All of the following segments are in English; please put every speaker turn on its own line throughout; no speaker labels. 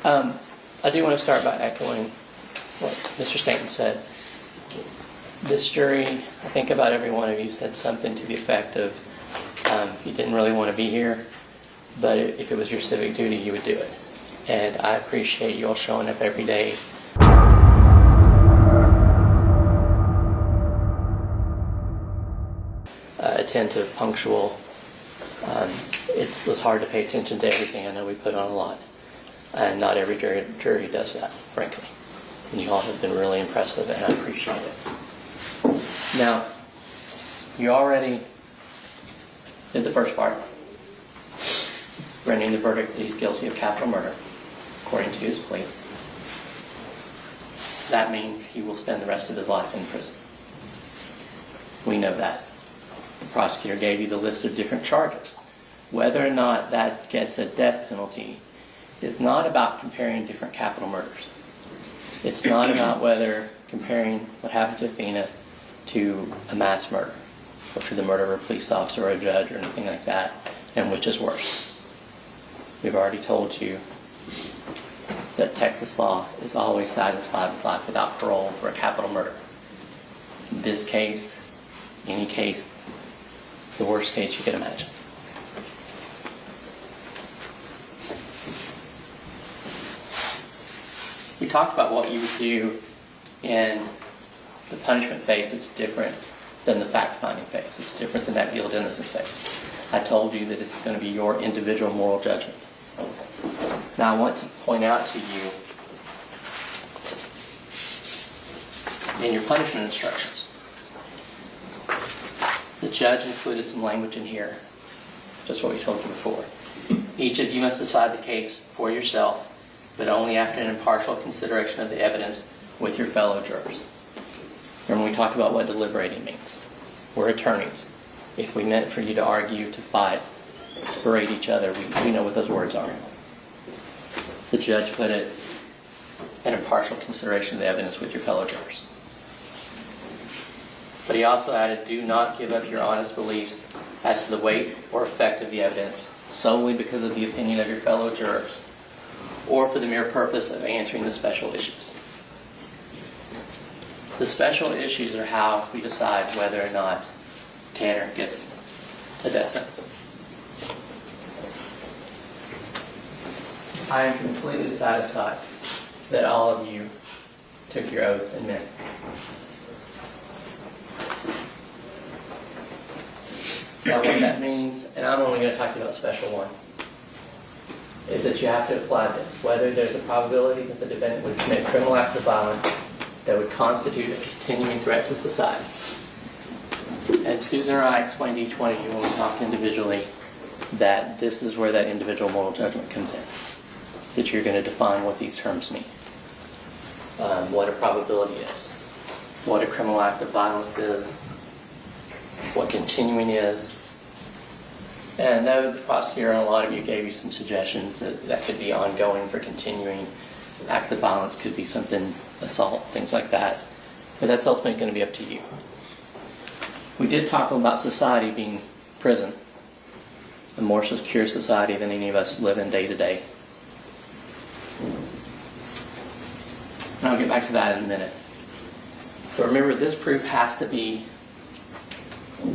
I do want to start by echoing what Mr. Stanton said. This jury, I think about every one of you, said something to the effect of you didn't really want to be here, but if it was your civic duty, you would do it. And I appreciate you all showing up every day. Attentive, punctual. It's hard to pay attention to everything. I know we put on a lot. And not every jury does that, frankly. And you all have been really impressive, and I appreciate it. Now, you already did the first part, rendering the verdict that he's guilty of capital murder, according to his plea. That means he will spend the rest of his life in prison. We know that. The prosecutor gave you the list of different charges. Whether or not that gets a death penalty is not about comparing different capital murders. It's not about whether comparing what happened to Athena to a mass murder, or to the murder of a police officer or a judge or anything like that, and which is worse. We've already told you that Texas law is always satisfied with life without parole for a capital murder. In this case, any case, the worst case you could imagine. We talked about what you would do in the punishment phase. It's different than the fact-finding phase. It's different than that guilt-innocent phase. I told you that it's going to be your individual moral judgment. Now I want to point out to you in your punishment instructions, the judge included some language in here, just what we told you before. Each of you must decide the case for yourself, but only after an impartial consideration of the evidence with your fellow jurors. Remember we talked about what deliberating means. We're attorneys. If we meant for you to argue, to fight, to berate each other, we know what those words are. The judge put it, an impartial consideration of the evidence with your fellow jurors. But he also added, do not give up your honest beliefs as to the weight or effect of the evidence solely because of the opinion of your fellow jurors, or for the mere purpose of answering the special issues. The special issues are how we decide whether or not Tanner gets a death sentence. I am completely satisfied that all of you took your oath and meant it. Now what that means, and I'm only going to talk about special one, is that you have to apply this. Whether there's a probability that the defendant would commit criminal acts of violence that would constitute a continuing threat to society. And Susan or I explained to each one of you when we talked individually that this is where that individual moral judgment comes in. That you're going to define what these terms mean. What a probability is. What a criminal act of violence is. What continuing is. And though the prosecutor and a lot of you gave you some suggestions that could be ongoing for continuing acts of violence, could be something, assault, things like that. But that's ultimately going to be up to you. We did talk about society being prison, a more secure society than any of us live in day to day. And I'll get back to that in a minute. But remember, this proof has to be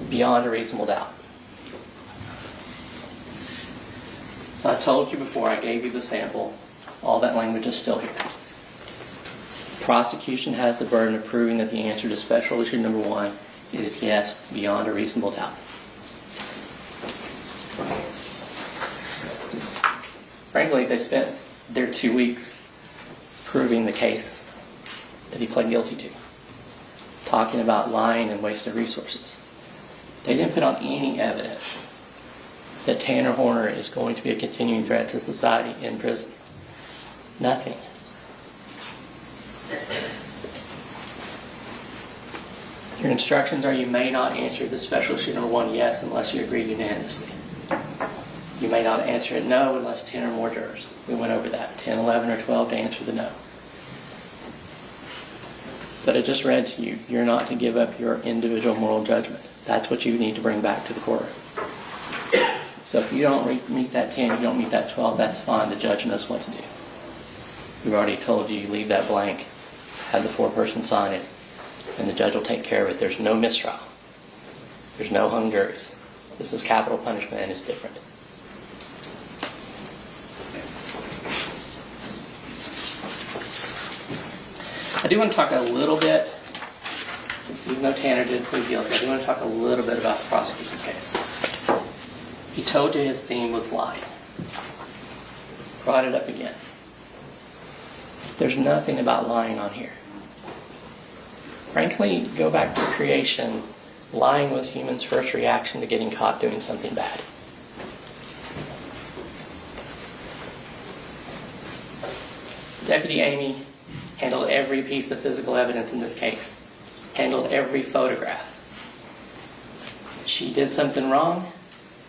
beyond a reasonable doubt. So I told you before, I gave you the sample. All that language is still here. Prosecution has the burden of proving that the answer to special issue number 1 is yes, beyond a reasonable doubt. Frankly, they spent their 2 weeks proving the case that he pled guilty to, talking about lying and waste of resources. They didn't put on any evidence that Tanner Horner is going to be a continuing threat to society in prison. Nothing. Your instructions are you may not answer the special issue number 1 yes unless you agree unanimously. You may not answer it no unless 10 or more jurors. We went over that. 10, 11, or 12 to answer the no. But I just read to you, you're not to give up your individual moral judgment. That's what you need to bring back to the court. So if you don't meet that 10, you don't meet that 12, that's fine. The judge knows what to do. We've already told you leave that blank, have the foreperson sign it, and the judge will take care of it. There's no mistrial. There's no hung juries. This is capital punishment and it's different. I do want to talk a little bit, even though Tanner did plead guilty, I do want to talk a little bit about the prosecution's case. He told you his theme was lying. Brought it up again. There's nothing about lying on here. Frankly, go back to creation, lying was humans' first reaction to getting caught doing something bad. Deputy Amy handled every piece of physical evidence in this case, handled every photograph. She did something wrong,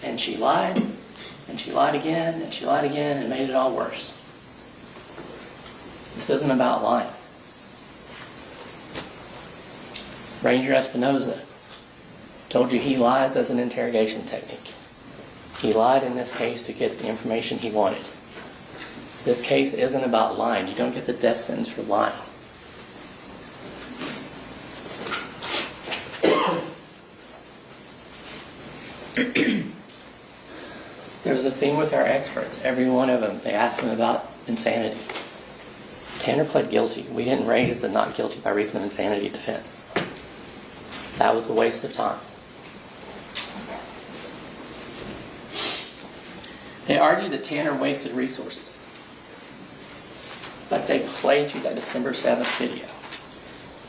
and she lied again, and she lied again, and made it all worse. This isn't about lying. Ranger Espinoza told you he lies as an interrogation technique. He lied in this case to get the information he wanted. This case isn't about lying. You don't get the death sentence for lying. There's a theme with our experts. Every one of them, they asked them about insanity. Tanner pled guilty. We didn't raise the not guilty by reason of insanity defense. That was a waste of time. They argued that Tanner wasted resources. But they played you that December 7th video.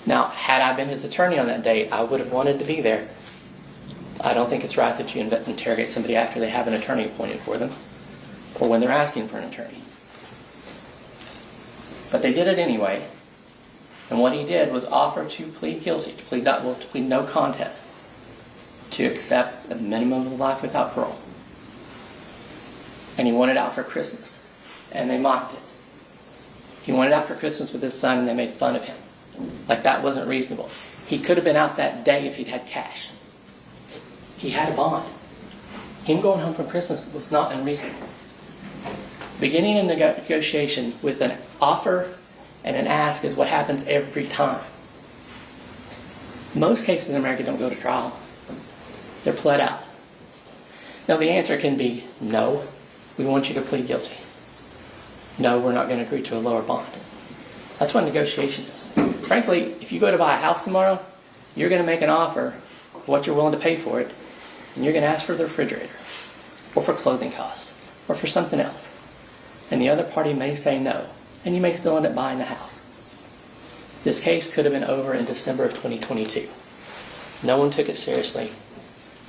Now, had I been his attorney on that date, I would have wanted to be there. I don't think it's right that you interrogate somebody after they have an attorney appointed for them, or when they're asking for an attorney. But they did it anyway, and what he did was offer to plead guilty, to plead no contest, to accept a minimum of life without parole. And he wanted out for Christmas, and they mocked it. He wanted out for Christmas with his son, and they made fun of him. Like that wasn't reasonable. He could have been out that day if he'd had cash. He had a bond. Him going home for Christmas was not unreasonable. Beginning a negotiation with an offer and an ask is what happens every time. Most cases in America don't go to trial. They're pled out. Now the answer can be, no, we want you to plead guilty. No, we're not going to agree to a lower bond. That's what negotiation is. Frankly, if you go to buy a house tomorrow, you're going to make an offer of what you're willing to pay for it, and you're going to ask for the refrigerator, or for closing costs, or for something else. And the other party may say no, and you may still end up buying the house. This case could have been over in December of 2022. No one took it seriously.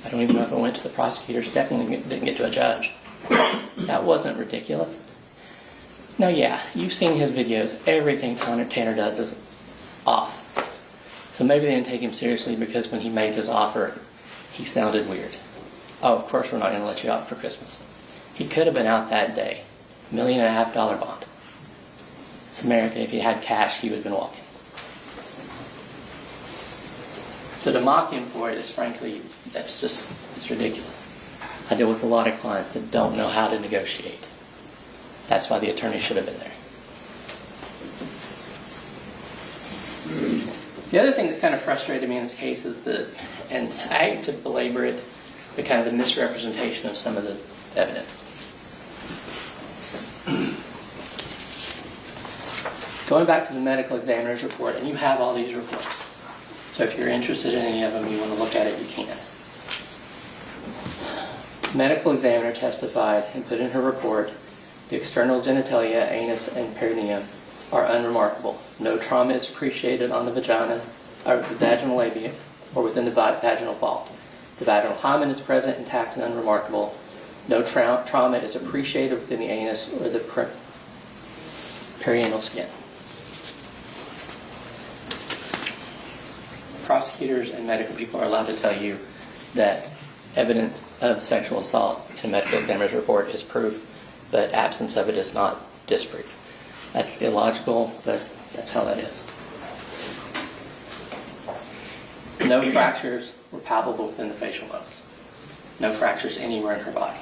I don't even know if it went to the prosecutors. Definitely didn't get to a judge. That wasn't ridiculous. Now, yeah, you've seen his videos. Everything Tanner does is off. So maybe they didn't take him seriously because when he made his offer, he sounded weird. Oh, of course we're not going to let you out for Christmas. He could have been out that day. $1.5 million bond. It's America. If he had cash, he would have been walking. So to mock him for it is frankly, it's ridiculous. I deal with a lot of clients that don't know how to negotiate. That's why the attorney should have been there. The other thing that's kind of frustrated me in this case is and I hate to belabor it, the kind of the misrepresentation of some of the evidence. Going back to the medical examiner's report, and you have all these reports. So if you're interested in any of them, you want to look at it, you can. Medical examiner testified and put in her report, the external genitalia, anus, and perineum are unremarkable. No trauma is appreciated on the vagina, or the vaginal labia, or within the vaginal vault. The vaginal hymen is present, intact, and unremarkable. No trauma is appreciated within the anus or the perianal skin. Prosecutors and medical people are allowed to tell you that evidence of sexual assault in a medical examiner's report is proof, but absence of it is not disproof. That's illogical, but that's how that is. No fractures were palpable within the facial bones. No fractures anywhere in her body.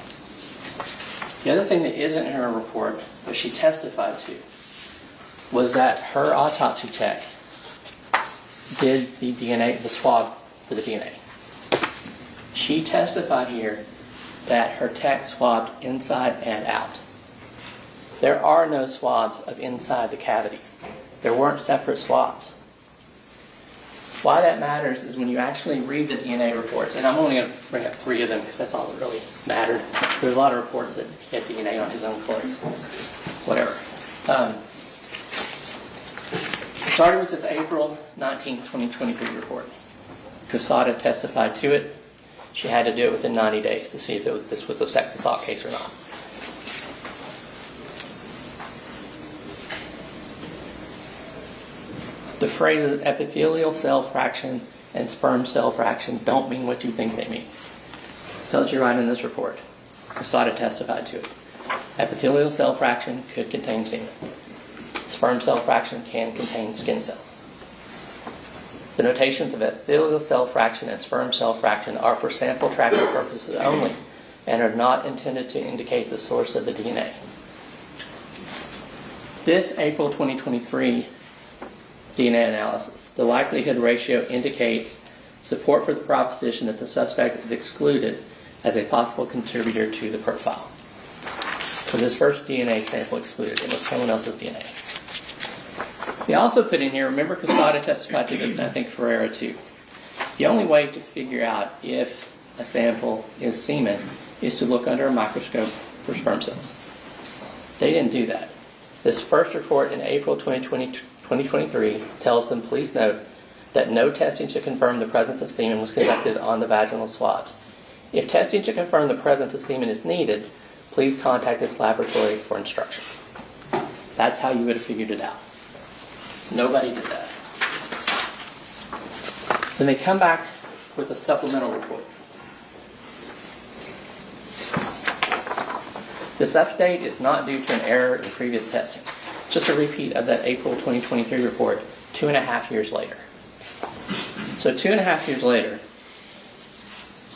The other thing that isn't in her report, but she testified to, was that her autopsy tech did the swab for the DNA. She testified here that her tech swabbed inside and out. There are no swabs of inside the cavities. There weren't separate swabs. Why that matters is when you actually read the DNA reports, and I'm only going to bring up 3 of them because that's all that really mattered. There's a lot of reports that he had DNA on his own clothes. Whatever. Starting with this April 19th, 2023 report. Quesada testified to it. She had to do it within 90 days to see if this was a sex assault case or not. The phrases epithelial cell fraction and sperm cell fraction don't mean what you think they mean. It tells you right in this report. Quesada testified to it. Epithelial cell fraction could contain semen. Sperm cell fraction can contain skin cells. The notations of epithelial cell fraction and sperm cell fraction are for sample tracking purposes only and are not intended to indicate the source of the DNA. This April 2023 DNA analysis, the likelihood ratio indicates support for the proposition that the suspect is excluded as a possible contributor to the profile. So this first DNA sample excluded. It was someone else's DNA. They also put in here, remember Quesada testified to this, and I think Ferreira too. The only way to figure out if a sample is semen is to look under a microscope for sperm cells. They didn't do that. This first report in April 2023 tells them, please note that no testing to confirm the presence of semen was conducted on the vaginal swabs. If testing to confirm the presence of semen is needed, please contact this laboratory for instructions. That's how you would have figured it out. Nobody did that. Then they come back with a supplemental report. This update is not due to an error in previous testing. Just a repeat of that April 2023 report 2.5 years later. So 2.5 years later,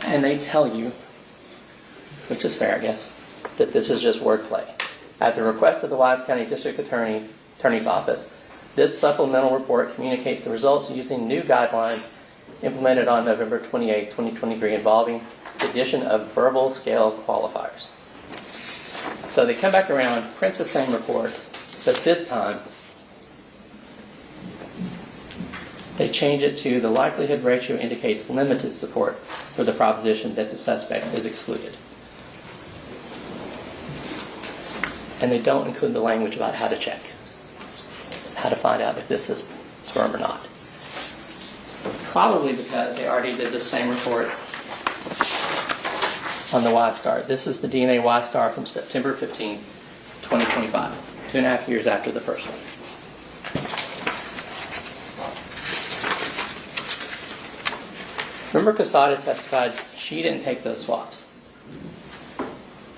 and they tell you, which is fair I guess, that this is just wordplay. At the request of the Wise County District Attorney's Office, this supplemental report communicates the results using new guidelines implemented on November 28, 2023 involving the addition of verbal scale qualifiers. So they come back around, print the same report, but this time they change it to the likelihood ratio indicates limited support for the proposition that the suspect is excluded. And they don't include the language about how to check, how to find out if this is sperm or not. Probably because they already did the same report on the Y-star. This is the DNA Y-star from September 15, 2025, 2.5 years after the first one. Remember Quesada testified she didn't take those swabs.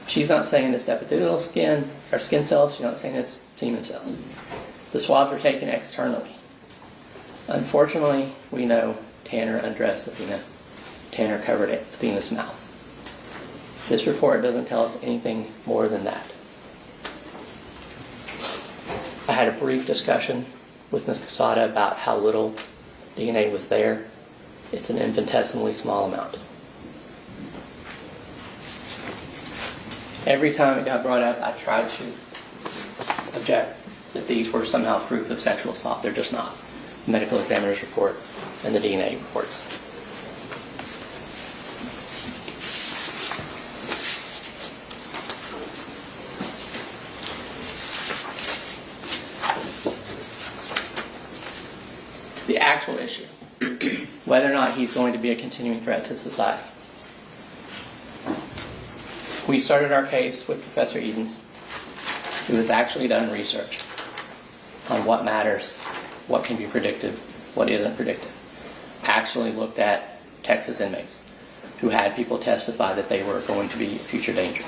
She's not saying it's epithelial skin or skin cells. She's not saying it's semen cells. The swabs were taken externally. Unfortunately, we know Tanner undressed Athena. Tanner covered Athena's mouth. This report doesn't tell us anything more than that. I had a brief discussion with Ms. Quesada about how little DNA was there. It's an infinitesimally small amount. Every time it got brought up, I tried to object that these were somehow proof of sexual assault. They're just not. The medical examiner's report and the DNA reports. The actual issue, whether or not he's going to be a continuing threat to society. We started our case with Professor Edens, who has actually done research on what matters, what can be predicted, what isn't predicted. Actually looked at Texas inmates who had people testify that they were going to be a future danger.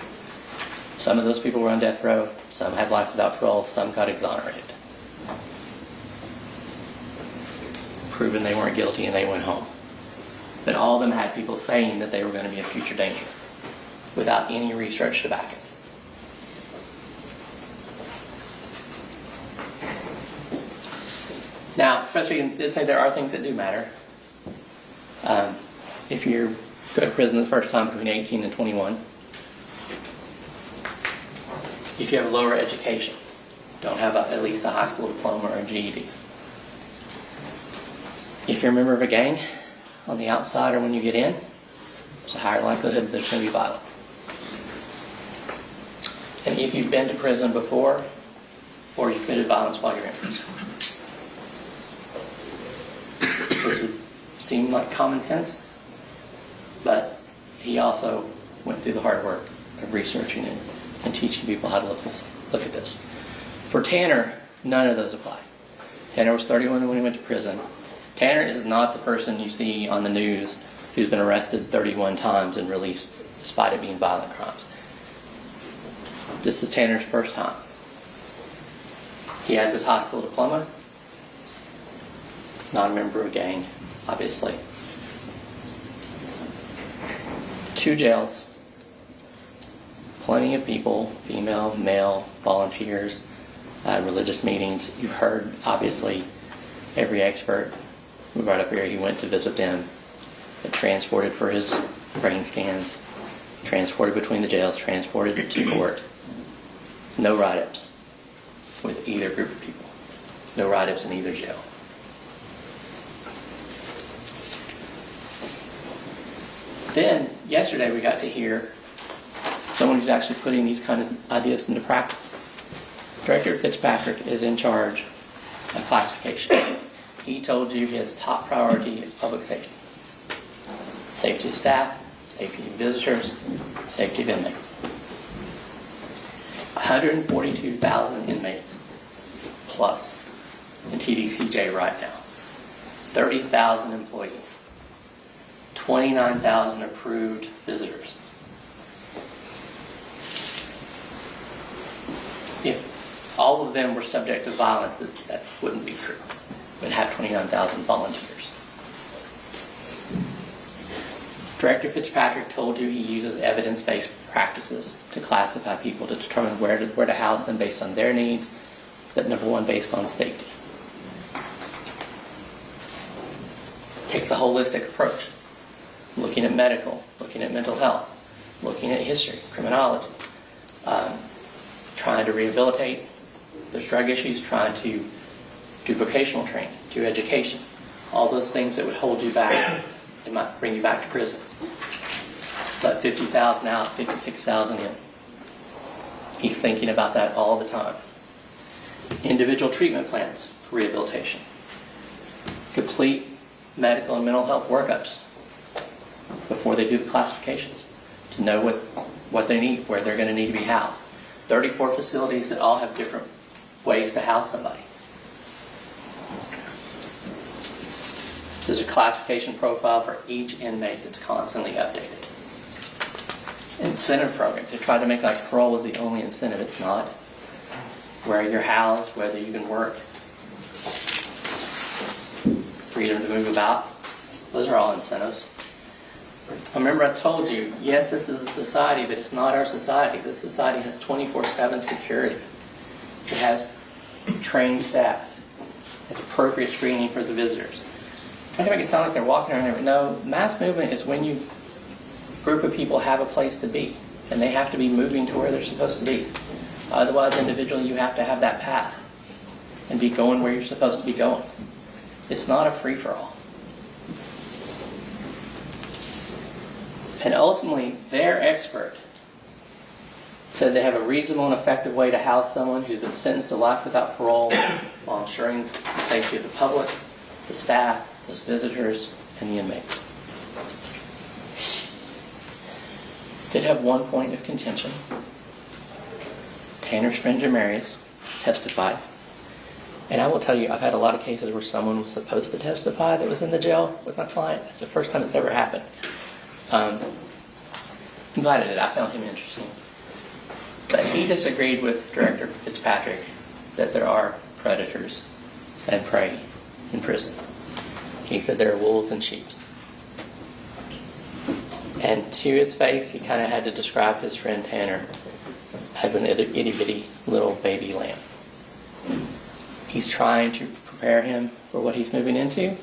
Some of those people were on death row, some had life without parole, some got exonerated. Proven they weren't guilty and they went home. But all of them had people saying that they were going to be a future danger without any research to back it. Now, Professor Egan did say there are things that do matter. If you go to prison the first time between 18 and 21, if you have a lower education, don't have at least a high school diploma or a GED. If you're a member of a gang on the outside or when you get in, there's a higher likelihood that there's going to be violence. And if you've been to prison before, or you've committed violence while you're in prison. Which would seem like common sense, but he also went through the hard work of researching it and teaching people how to look at this. For Tanner, none of those apply. Tanner was 31 when he went to prison. Tanner is not the person you see on the news who's been arrested 31 times and released despite it being violent crimes. This is Tanner's first time. He has his high school diploma, not a member of a gang, obviously. 2 jails, plenty of people, female, male, volunteers, religious meetings. You've heard, obviously, every expert we brought up here, he went to visit them, but transported for his brain scans, transported between the jails, transported to court. No write-ups with either group of people. No write-ups in either jail. Then, yesterday we got to hear someone who's actually putting these kind of ideas into practice. Director Fitzpatrick is in charge of classification. He told you his top priority is public safety. Safety of staff, safety of visitors, safety of inmates. 142,000 inmates plus in TDCJ right now. 30,000 employees. 29,000 approved visitors. If all of them were subject to violence, that wouldn't be true. We'd have 29,000 volunteers. Director Fitzpatrick told you he uses evidence-based practices to classify people to determine where to house them based on their needs, but number one, based on safety. Takes a holistic approach. Looking at medical, looking at mental health, looking at history, criminology, trying to rehabilitate if there's drug issues, trying to do vocational training, do education, all those things that would hold you back, it might bring you back to prison. Let 50,000 out, 56,000 in. He's thinking about that all the time. Individual treatment plans for rehabilitation. Complete medical and mental health workups before they do the classifications to know what they need, where they're going to need to be housed. 34 facilities that all have different ways to house somebody. There's a classification profile for each inmate that's constantly updated. Incentive programs. They tried to make like parole was the only incentive. It's not. Where you're housed, whether you can work, freedom to move about. Those are all incentives. Remember I told you, yes, this is a society, but it's not our society. This society has 24/7 security. It has trained staff. It has appropriate screening for the visitors. Trying to make it sound like they're walking around there. No, mass movement is when a group of people have a place to be, and they have to be moving to where they're supposed to be. Otherwise, individually, you have to have that path and be going where you're supposed to be going. It's not a free-for-all. And ultimately, their expert said they have a reasonable and effective way to house someone who's been sentenced to life without parole while ensuring the safety of the public, the staff, those visitors, and the inmates. Did have one point of contention. Tanner's friend Jurors testified. And I will tell you, I've had a lot of cases where someone was supposed to testify that was in the jail with my client. It's the first time it's ever happened. I'm glad it did. I found him interesting. But he disagreed with Director Fitzpatrick that there are predators and prey in prison. He said there are wolves in sheep. And to his face, he kind of had to describe his friend Tanner as an itty-bitty little baby lamb. He's trying to prepare him for what he's moving into.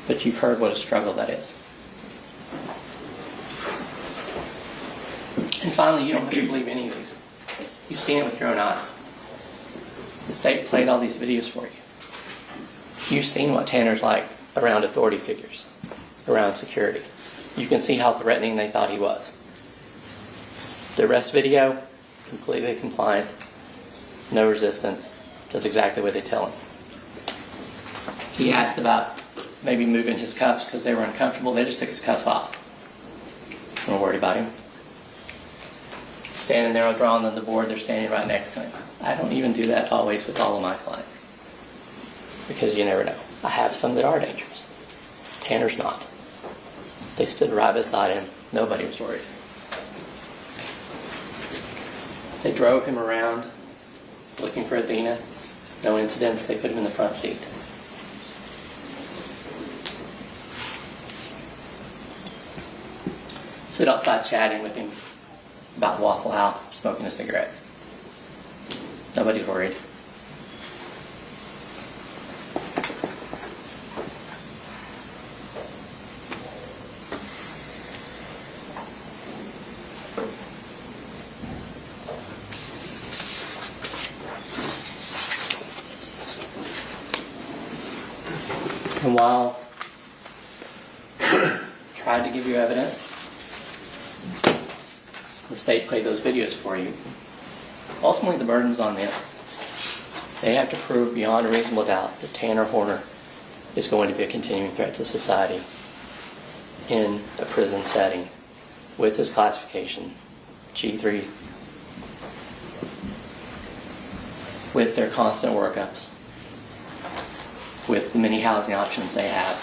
But you've heard what a struggle that is. And finally, you don't have to believe any of these. You've seen it with your own eyes. The state played all these videos for you. You've seen what Tanner's like around authority figures, around security. You can see how threatening they thought he was. The arrest video, completely compliant, no resistance, does exactly what they tell him. He asked about maybe moving his cuffs because they were uncomfortable. They just took his cuffs off. I'm not worried about him. Standing there drawing on the board, they're standing right next to him. I don't even do that always with all of my clients because you never know. I have some that are dangerous. Tanner's not. They stood right beside him. Nobody was worried. They drove him around looking for Athena. No incidents. They put him in the front seat. Stood outside chatting with him about Waffle House, smoking a cigarette. Nobody's worried. And while I tried to give you evidence, the state played those videos for you. Ultimately, the burden's on them. They have to prove beyond a reasonable doubt that Tanner Horner is going to be a continuing threat to society in a prison setting with his classification, G3, with their constant workups, with the many housing options they have,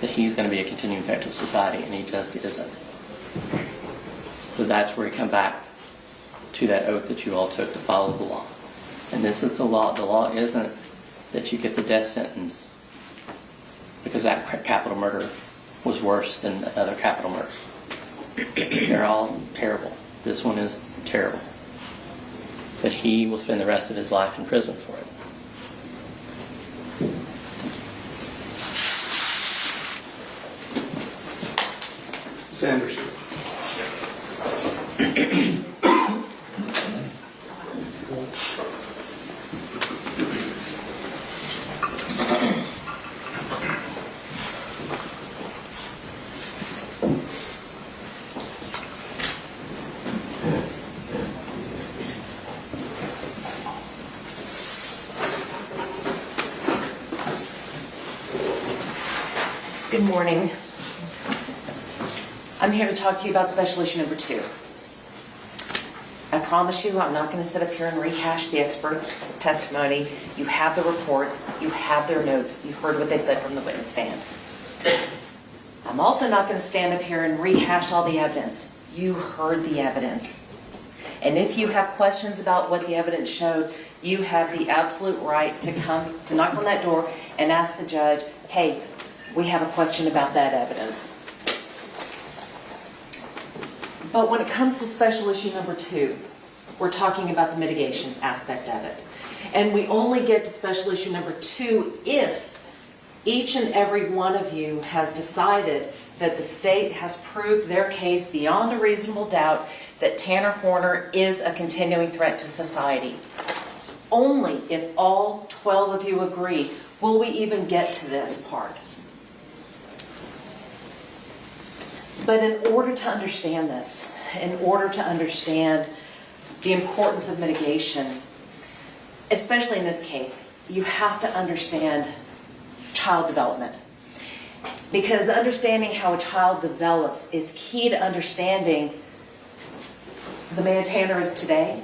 that he's going to be a continuing threat to society, and he just isn't. So that's where we come back to that oath that you all took to follow the law. And this is the law. The law isn't that you get the death sentence because that capital murder was worse than another capital murder. They're all terrible. This one is terrible. But he will spend the rest of his life in prison for it.
Sanders.
Good morning. I'm here to talk to you about special issue number 2. I promise you I'm not going to sit up here and rehash the experts' testimony. You have the reports. You have their notes. You heard what they said from the witness stand. I'm also not going to stand up here and rehash all the evidence. You heard the evidence. And if you have questions about what the evidence showed, you have the absolute right to come, to knock on that door and ask the judge, hey, we have a question about that evidence. But when it comes to special issue number 2, we're talking about the mitigation aspect of it. And we only get to special issue number 2 if each and every one of you has decided that the state has proved their case beyond a reasonable doubt that Tanner Horner is a continuing threat to society. Only if all 12 of you agree will we even get to this part. But in order to understand this, in order to understand the importance of mitigation, especially in this case, you have to understand child development. Because understanding how a child develops is key to understanding the man Tanner is today,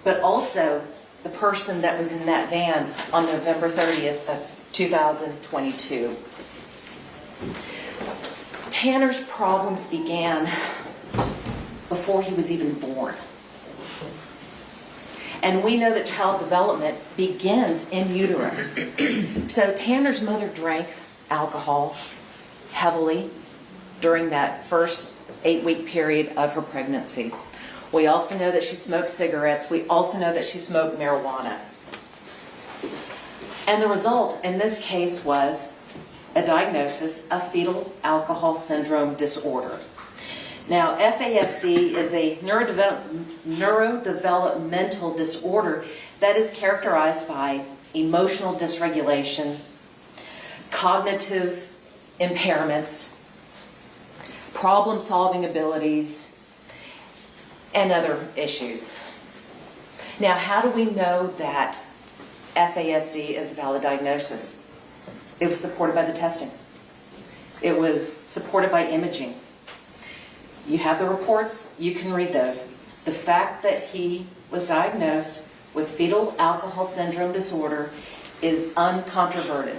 but also the person that was in that van on November 30th of 2022. Tanner's problems began before he was even born. And we know that child development begins in utero. So Tanner's mother drank alcohol heavily during that first 8-week period of her pregnancy. We also know that she smoked cigarettes. We also know that she smoked marijuana. And the result in this case was a diagnosis of fetal alcohol syndrome disorder. Now, FASD is a neurodevelopmental disorder that is characterized by emotional dysregulation, cognitive impairments, problem-solving abilities, and other issues. Now, how do we know that FASD is a valid diagnosis? It was supported by the testing. It was supported by imaging. You have the reports, you can read those. The fact that he was diagnosed with fetal alcohol syndrome disorder is uncontroverted.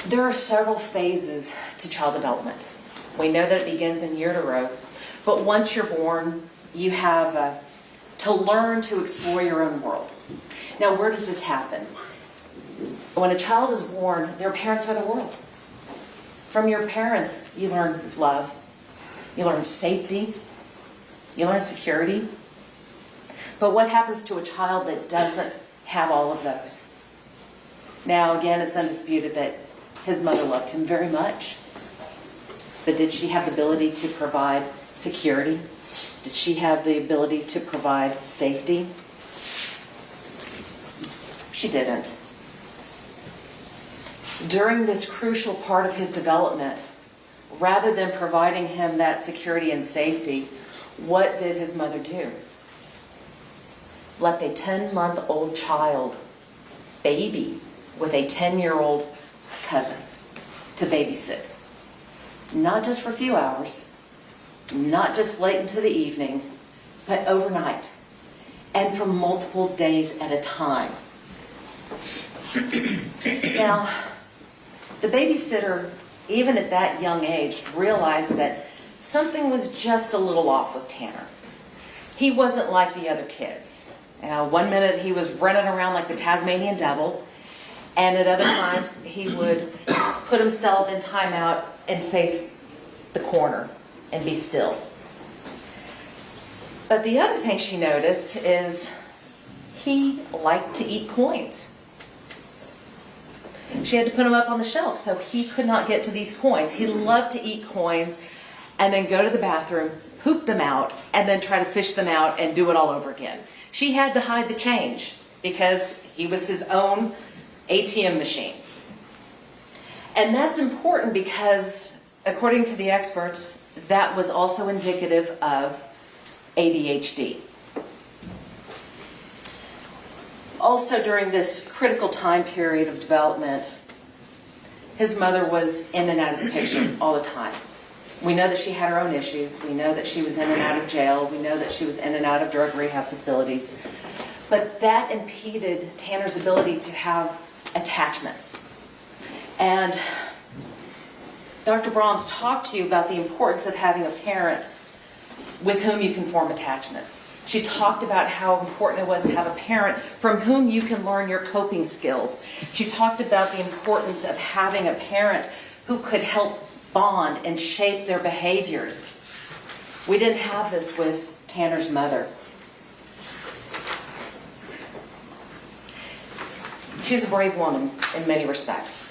There are several phases to child development. We know that it begins in utero, but once you're born, you have to learn to explore your own world. Now, where does this happen? When a child is born, their parents are the world. From your parents, you learn love, you learn safety, you learn security. But what happens to a child that doesn't have all of those? Now, again, it's undisputed that his mother loved him very much. But did she have the ability to provide security? Did she have the ability to provide safety? She didn't. During this crucial part of his development, rather than providing him that security and safety, what did his mother do? Left a 10-month-old child, baby, with a 10-year-old cousin to babysit. Not just for a few hours, not just late into the evening, but overnight, and for multiple days at a time. Now, the babysitter, even at that young age, realized that something was just a little off with Tanner. He wasn't like the other kids. One minute he was running around like the Tasmanian devil, and at other times he would put himself in timeout and face the corner and be still. But the other thing she noticed is he liked to eat coins. She had to put them up on the shelf so he could not get to these coins. He loved to eat coins and then go to the bathroom, poop them out, and then try to fish them out and do it all over again. She had to hide the change because he was his own ATM machine. And that's important because, according to the experts, that was also indicative of ADHD. Also, during this critical time period of development, his mother was in and out of the picture all the time. We know that she had her own issues. We know that she was in and out of jail. We know that she was in and out of drug rehab facilities. But that impeded Tanner's ability to have attachments. And Dr. Brahms talked to you about the importance of having a parent with whom you can form attachments. She talked about how important it was to have a parent from whom you can learn your coping skills. She talked about the importance of having a parent who could help bond and shape their behaviors. We didn't have this with Tanner's mother. She's a brave woman in many respects.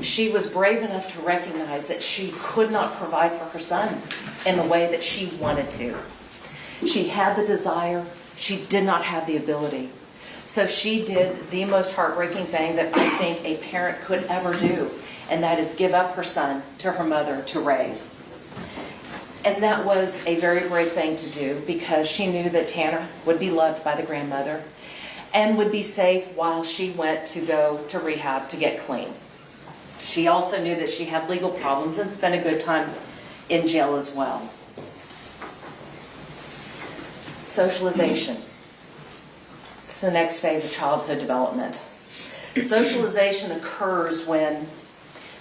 She was brave enough to recognize that she could not provide for her son in the way that she wanted to. She had the desire, she did not have the ability. So she did the most heartbreaking thing that I think a parent could ever do, and that is give up her son to her mother to raise. And that was a very brave thing to do because she knew that Tanner would be loved by the grandmother and would be safe while she went to go to rehab to get clean. She also knew that she had legal problems and spent a good time in jail as well. Socialization. It's the next phase of childhood development. Socialization occurs when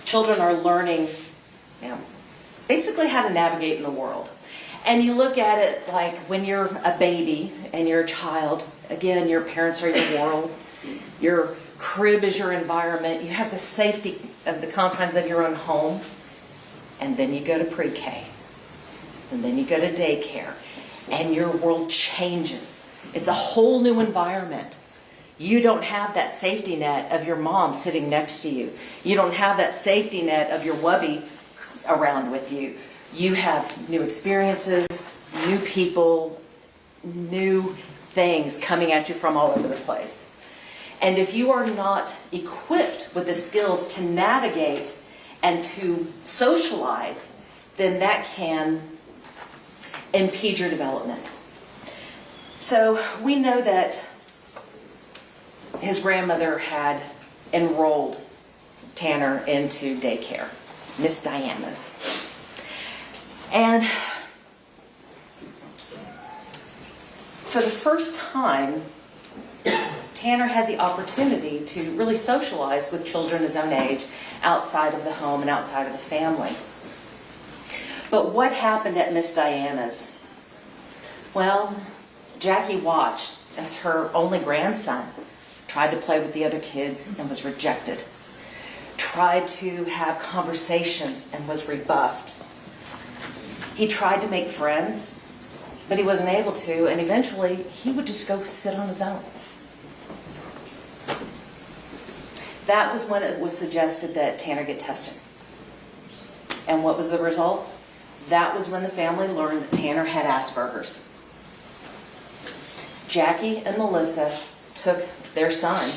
children are learning, basically how to navigate in the world. And you look at it like when you're a baby and you're a child, again, your parents are your world. Your crib is your environment. You have the safety of the confines of your own home. And then you go to pre-K. And then you go to daycare. and your world changes. It's a whole new environment. You don't have that safety net of your mom sitting next to you. You don't have that safety net of your wubby around with you. You have new experiences, new people, new things coming at you from all over the place. And if you are not equipped with the skills to navigate and to socialize, then that can impede your development. So we know that his grandmother had enrolled Tanner into daycare, Miss Diana's. And for the first time, Tanner had the opportunity to really socialize with children his own age outside of the home and outside of the family. But what happened at Miss Diana's? Well, Jackie watched as her only grandson tried to play with the other kids and was rejected. Tried to have conversations and was rebuffed. He tried to make friends, but he wasn't able to, and eventually he would just go sit on his own. That was when it was suggested that Tanner get tested. And what was the result? That was when the family learned that Tanner had Asperger's. Jackie and Melissa took their son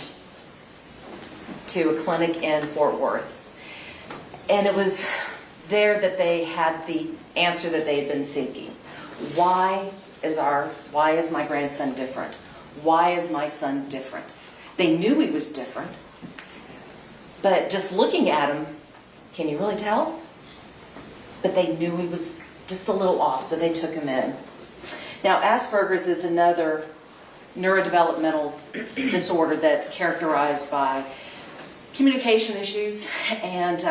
to a clinic in Fort Worth. And it was there that they had the answer that they had been seeking. Why is my grandson different? Why is my son different? They knew he was different, but just looking at him, can you really tell? But they knew he was just a little off, so they took him in. Now, Asperger's is another neurodevelopmental disorder that's characterized by communication issues and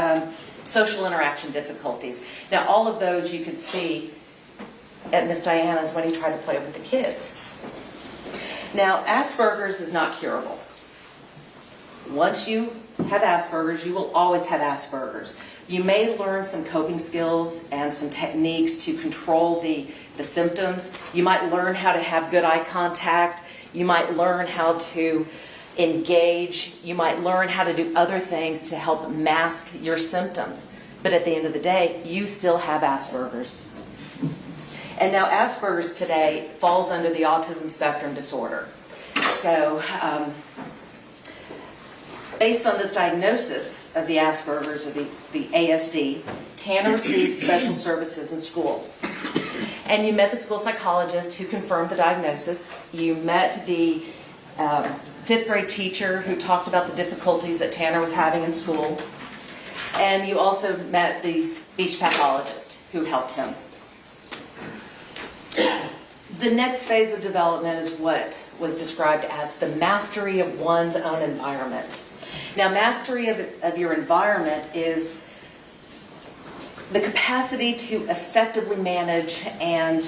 social interaction difficulties. Now, all of those you could see at Miss Diana's when he tried to play with the kids. Now, Asperger's is not curable. Once you have Asperger's, you will always have Asperger's. You may learn some coping skills and some techniques to control the symptoms. You might learn how to have good eye contact. You might learn how to engage. You might learn how to do other things to help mask your symptoms. But at the end of the day, you still have Asperger's. And now Asperger's today falls under the autism spectrum disorder. So based on this diagnosis of the Asperger's, of the ASD, Tanner received special services in school. And you met the school psychologist who confirmed the diagnosis. You met the fifth grade teacher who talked about the difficulties that Tanner was having in school. And you also met the speech pathologist who helped him. The next phase of development is what was described as the mastery of one's own environment. Now, mastery of your environment is the capacity to effectively manage and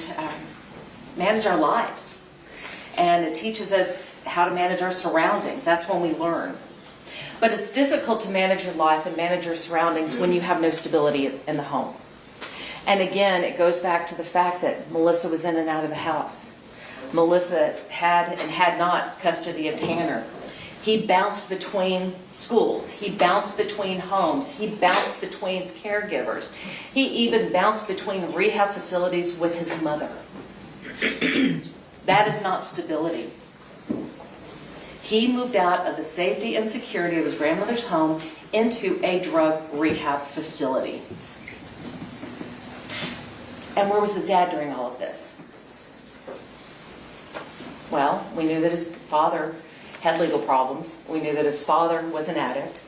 manage our lives. And it teaches us how to manage our surroundings. That's when we learn. But it's difficult to manage your life and manage your surroundings when you have no stability in the home. And again, it goes back to the fact that Melissa was in and out of the house. Melissa had and had not custody of Tanner. He bounced between schools. He bounced between homes. He bounced between caregivers. He even bounced between rehab facilities with his mother. That is not stability. He moved out of the safety and security of his grandmother's home into a drug rehab facility. And where was his dad during all of this? Well, we knew that his father had legal problems. We knew that his father was an addict.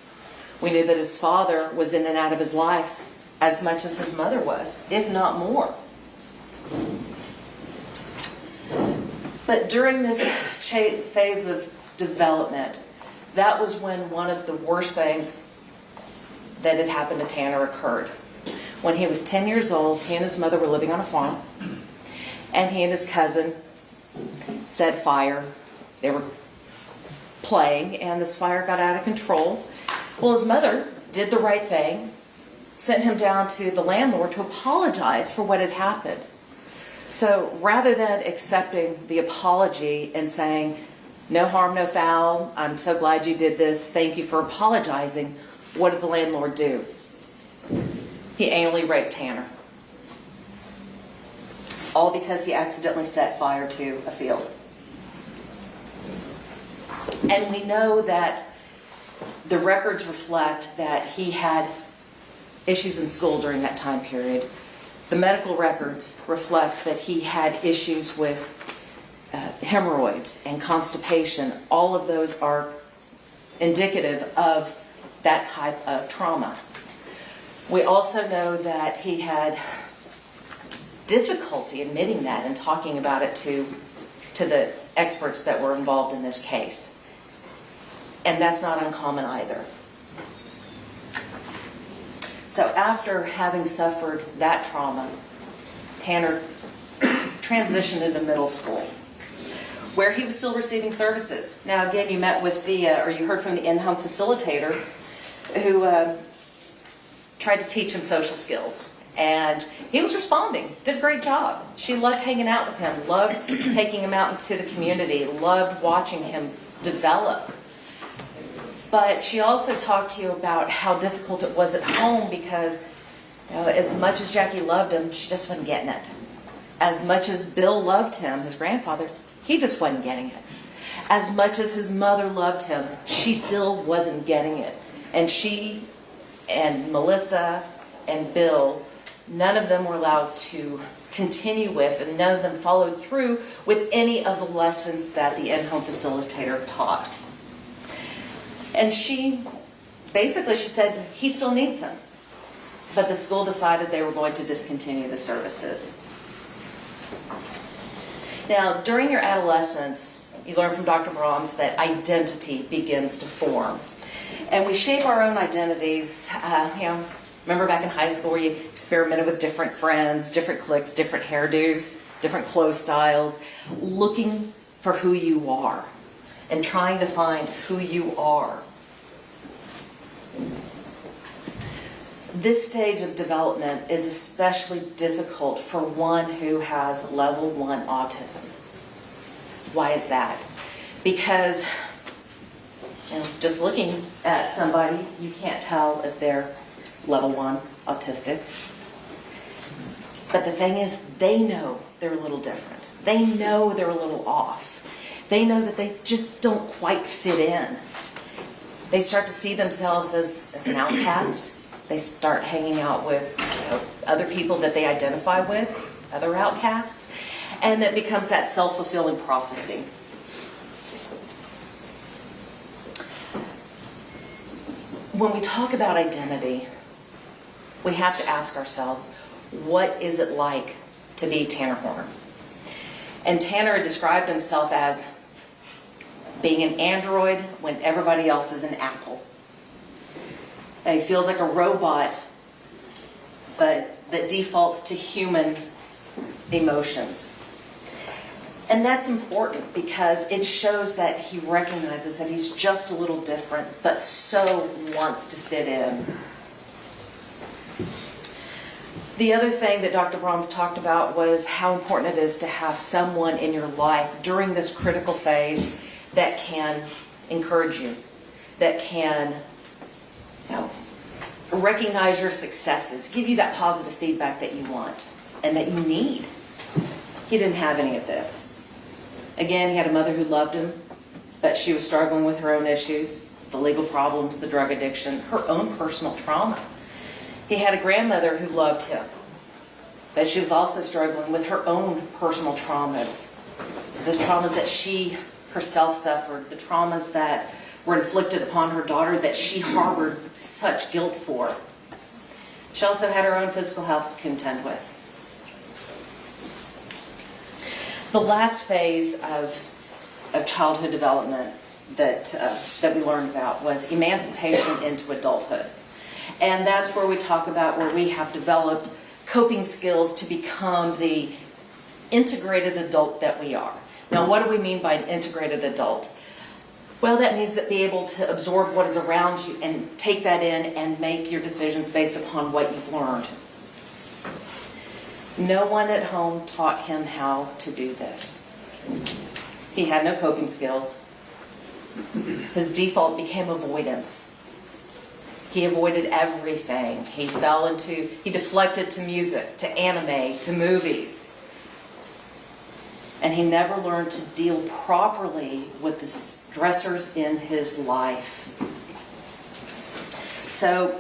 We knew that his father was in and out of his life as much as his mother was, if not more. But during this phase of development, that was when one of the worst things that had happened to Tanner occurred. When he was 10 years old, he and his mother were living on a farm, and he and his cousin set fire. They were playing, and this fire got out of control. Well, his mother did the right thing, sent him down to the landlord to apologize for what had happened. So rather than accepting the apology and saying, no harm, no foul, I'm so glad you did this, thank you for apologizing, what did the landlord do? He anally raped Tanner. All because he accidentally set fire to a field. And we know that the records reflect that he had issues in school during that time period. The medical records reflect that he had issues with hemorrhoids and constipation. All of those are indicative of that type of trauma. We also know that he had difficulty admitting that and talking about it to the experts that were involved in this case. And that's not uncommon either. So after having suffered that trauma, Tanner transitioned into middle school, where he was still receiving services. Now again, you met with or you heard from the in-home facilitator who tried to teach him social skills. And he was responding, did a great job. She loved hanging out with him, loved taking him out into the community, loved watching him develop. But she also talked to you about how difficult it was at home because, as much as Jackie loved him, she just wasn't getting it. As much as Bill loved him, his grandfather, he just wasn't getting it. As much as his mother loved him, she still wasn't getting it. And she and Melissa and Bill, none of them were allowed to continue with, and none of them followed through with any of the lessons that the in-home facilitator taught. And she said, he still needs them. But the school decided they were going to discontinue the services. Now, during your adolescence, you learn from Dr. Brahms that identity begins to form. And we shape our own identities, remember back in high school where you experimented with different friends, different cliques, different hairdos, different clothes styles, looking for who you are and trying to find who you are. This stage of development is especially difficult for one who has level 1 autism. Why is that? Because just looking at somebody, you can't tell if they're level 1 autistic. But the thing is, they know they're a little different. They know they're a little off. They know that they just don't quite fit in. They start to see themselves as an outcast. They start hanging out with other people that they identify with, other outcasts, and it becomes that self-fulfilling prophecy. When we talk about identity, we have to ask ourselves, what is it like to be Tanner Horner? And Tanner described himself as being an android when everybody else is an apple. And he feels like a robot, but that defaults to human emotions. And that's important because it shows that he recognizes that he's just a little different, but so wants to fit in. The other thing that Dr. Brahms talked about was how important it is to have someone in your life during this critical phase that can encourage you, that can recognize your successes, give you that positive feedback that you want and that you need. He didn't have any of this. Again, he had a mother who loved him, but she was struggling with her own issues, the legal problems, the drug addiction, her own personal trauma. He had a grandmother who loved him, but she was also struggling with her own personal traumas, the traumas that she herself suffered, the traumas that were inflicted upon her daughter that she harbored such guilt for. She also had her own physical health to contend with. The last phase of childhood development that we learned about was emancipation into adulthood. And that's where we talk about where we have developed coping skills to become the integrated adult that we are. Now, what do we mean by an integrated adult? Well, that means that be able to absorb what is around you and take that in and make your decisions based upon what you've learned. No one at home taught him how to do this. He had no coping skills. His default became avoidance. He avoided everything. He deflected to music, to anime, to movies. And he never learned to deal properly with the stressors in his life. So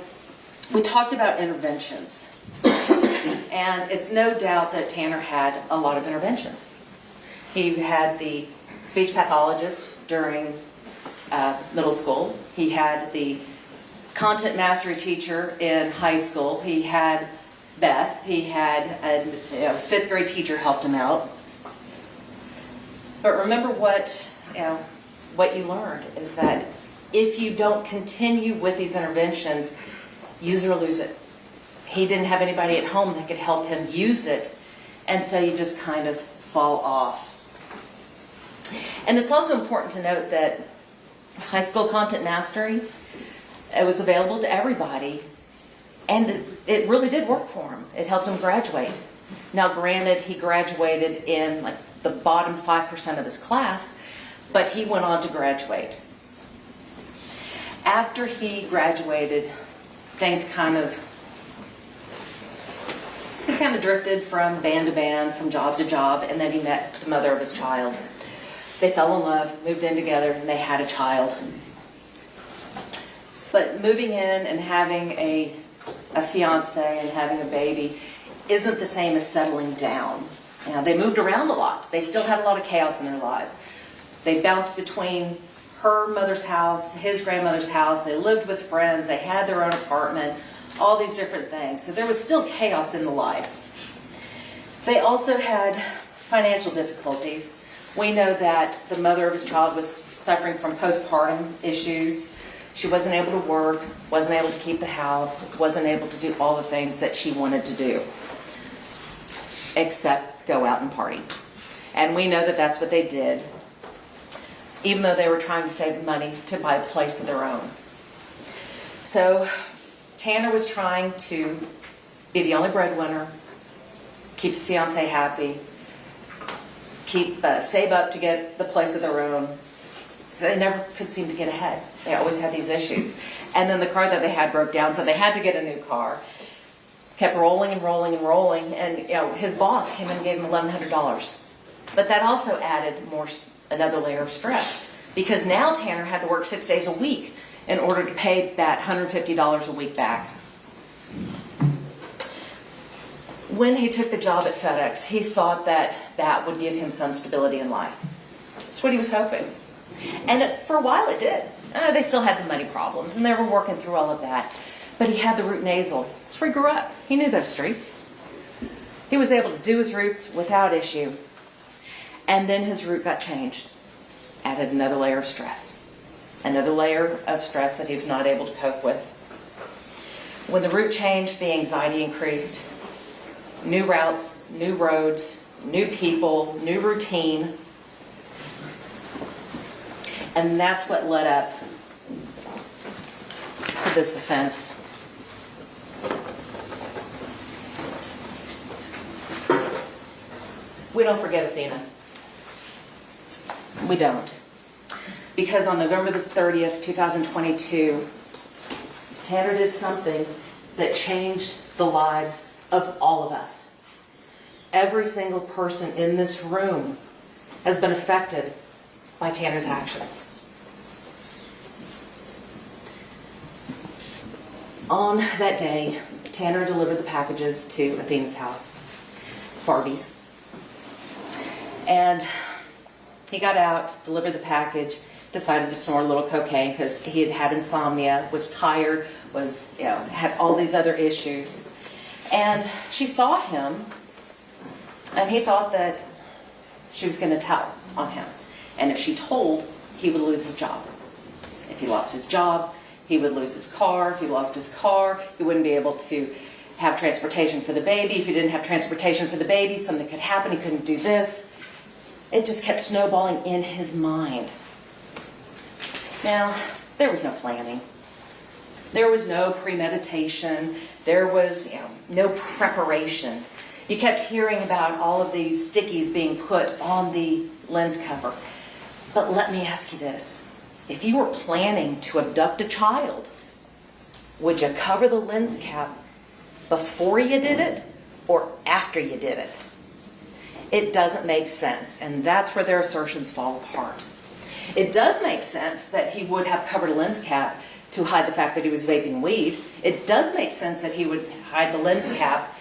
we talked about interventions. And it's no doubt that Tanner had a lot of interventions. He had the speech pathologist during middle school. He had the content mastery teacher in high school. He had Beth. He had his fifth grade teacher helped him out. But remember what you learned is that if you don't continue with these interventions, use it or lose it. He didn't have anybody at home that could help him use it, and so you just kind of fall off. And it's also important to note that high school content mastery, it was available to everybody, and it really did work for him. It helped him graduate. Now, granted, he graduated in like the bottom 5% of his class, but he went on to graduate. After he graduated, things kind of drifted from band to band, from job to job, and then he met the mother of his child. They fell in love, moved in together, and they had a child. But moving in and having a fiance and having a baby isn't the same as settling down. They moved around a lot. They still had a lot of chaos in their lives. They bounced between her mother's house, his grandmother's house. They lived with friends. They had their own apartment, all these different things. So there was still chaos in the life. They also had financial difficulties. We know that the mother of his child was suffering from postpartum issues. She wasn't able to work, wasn't able to keep the house, wasn't able to do all the things that she wanted to do, except go out and party. And we know that that's what they did, even though they were trying to save money to buy a place of their own. So Tanner was trying to be the only breadwinner, keep his fiance happy, save up to get the place of their own. So they never could seem to get ahead. They always had these issues. And then the car that they had broke down, so they had to get a new car. Kept rolling and rolling and rolling, and his boss came in and gave him $1,100. But that also added another layer of stress, because now Tanner had to work 6 days a week in order to pay that $150 a week back. When he took the job at FedEx, he thought that that would give him some stability in life. That's what he was hoping. And for a while it did. They still had the money problems, and they were working through all of that. But he had the root nasal. That's where he grew up. He knew those streets. He was able to do his roots without issue. And then his route got changed. Added another layer of stress. Another layer of stress that he was not able to cope with. When the route changed, the anxiety increased. New routes, new roads, new people, new routine. And that's what led up to this offense. We don't forget Athena. We don't. Because on November the 30th, 2022, Tanner did something that changed the lives of all of us. Every single person in this room has been affected by Tanner's actions. On that day, Tanner delivered the packages to Athena's house, Barbie's. And he got out, delivered the package, decided to snort a little cocaine because he had insomnia, was tired, had all these other issues. And she saw him, and he thought that she was going to tell on him. And if she told, he would lose his job. If he lost his job, he would lose his car. If he lost his car, he wouldn't be able to have transportation for the baby. If he didn't have transportation for the baby, something could happen. He couldn't do this. It just kept snowballing in his mind. Now, there was no planning. There was no premeditation. There was no preparation. You kept hearing about all of these stickies being put on the lens cover. But let me ask you this. If you were planning to abduct a child, would you cover the lens cap before you did it or after you did it? It doesn't make sense, and that's where their assertions fall apart. It does make sense that he would have covered a lens cap to hide the fact that he was vaping weed. It does make sense that he would hide the lens cap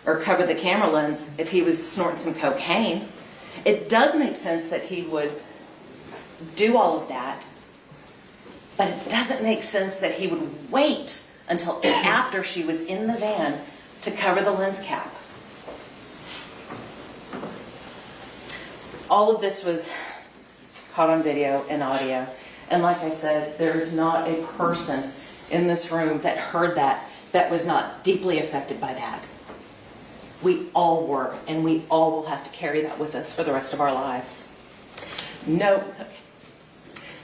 or cover the camera lens if he was snorting some cocaine. It does make sense that he would do all of that, but it doesn't make sense that he would wait until after she was in the van to cover the lens cap. All of this was caught on video and audio, and like I said, there is not a person in this room that heard that was not deeply affected by that. We all were, and we all will have to carry that with us for the rest of our lives. No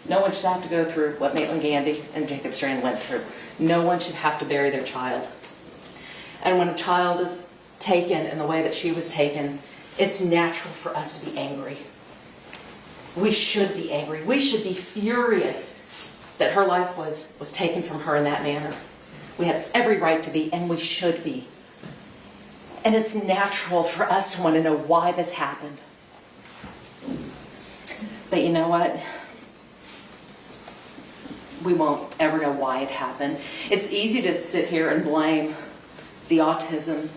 one should have to go through what Maitland Gandy and Jacob Strand went through. No one should have to bury their child. And when a child is taken in the way that she was taken, it's natural for us to be angry. We should be angry. We should be furious that her life was taken from her in that manner. We have every right to be, and we should be. And it's natural for us to want to know why this happened. But you know what? We won't ever know why it happened. It's easy to sit here and blame the autism,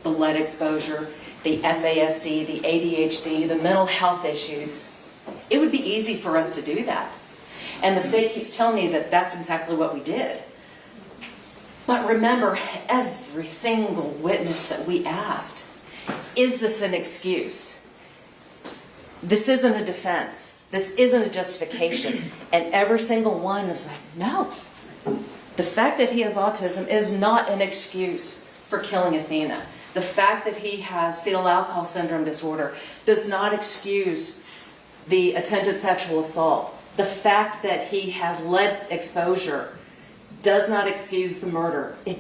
the lead exposure, the FASD, the ADHD, the mental health issues. It would be easy for us to do that. And the state keeps telling me that that's exactly what we did. But remember, every single witness that we asked, is this an excuse? This isn't a defense. This isn't a justification. And every single one is like, no. The fact that he has autism is not an excuse for killing Athena. The fact that he has fetal alcohol syndrome disorder does not excuse the attempted sexual assault. The fact that he has lead exposure does not excuse the murder. It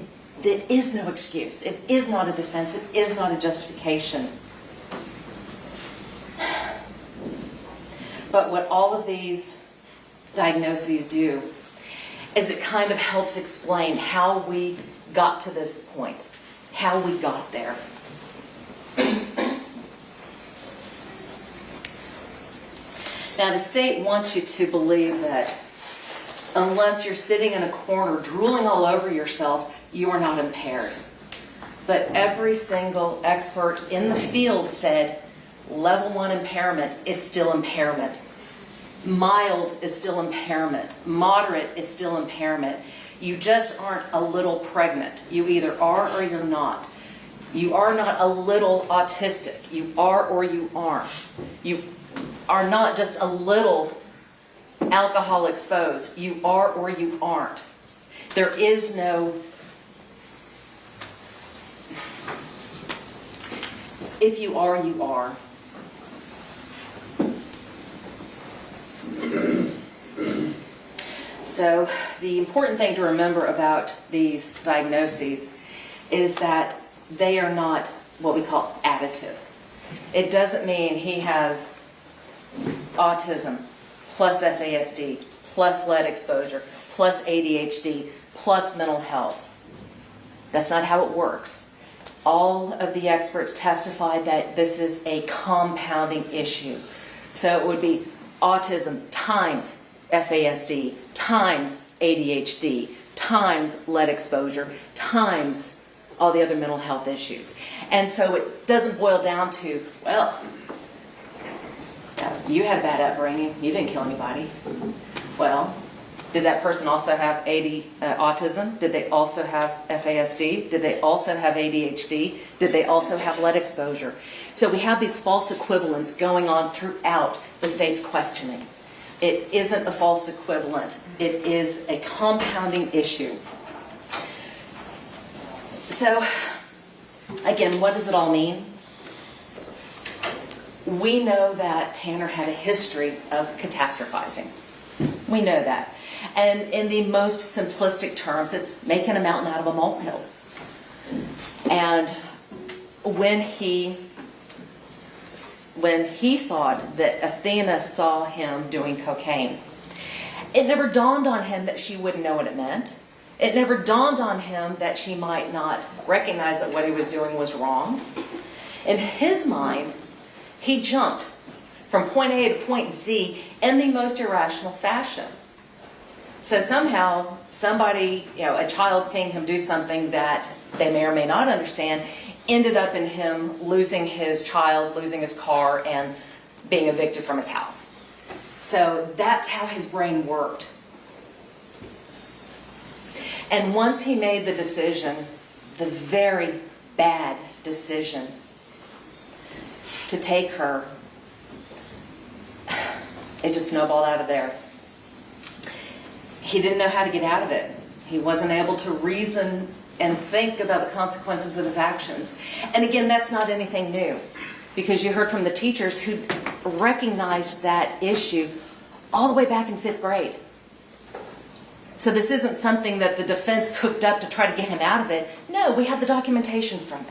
is no excuse. It is not a defense. It is not a justification. But what all of these diagnoses do is it kind of helps explain how we got to this point, how we got there. Now, the state wants you to believe that unless you're sitting in a corner drooling all over yourself, you are not impaired. But every single expert in the field said level 1 impairment is still impairment. Mild is still impairment. Moderate is still impairment. You just aren't a little pregnant. You either are or you're not. You are not a little autistic. You are or you aren't. You are not just a little alcohol exposed. You are or you aren't. There is no if you are, you are. So the important thing to remember about these diagnoses is that they are not what we call additive. It doesn't mean he has autism plus FASD plus lead exposure plus ADHD plus mental health. That's not how it works. All of the experts testified that this is a compounding issue. So it would be autism times FASD times ADHD times lead exposure times all the other mental health issues. And so it doesn't boil down to, well, you had bad upbringing, you didn't kill anybody. Well, did that person also have autism? Did they also have FASD? Did they also have ADHD? Did they also have lead exposure? So we have these false equivalents going on throughout the state's questioning. It isn't a false equivalent. It is a compounding issue. So, again, what does it all mean? We know that Tanner had a history of catastrophizing. We know that. And in the most simplistic terms, it's making a mountain out of a molehill. And when he thought that Athena saw him doing cocaine. It never dawned on him that she wouldn't know what it meant. It never dawned on him that she might not recognize that what he was doing was wrong. In his mind, he jumped from point A to point Z in the most irrational fashion. So somehow, somebody, a child seeing him do something that they may or may not understand, ended up in him losing his child, losing his car, and being evicted from his house. So that's how his brain worked. And once he made the decision, the very bad decision, to take her, it just snowballed out of there. He didn't know how to get out of it. He wasn't able to reason and think about the consequences of his actions. And again, that's not anything new, because you heard from the teachers who recognized that issue all the way back in 5th grade. So this isn't something that the defense cooked up to try to get him out of it. No, we have the documentation from it.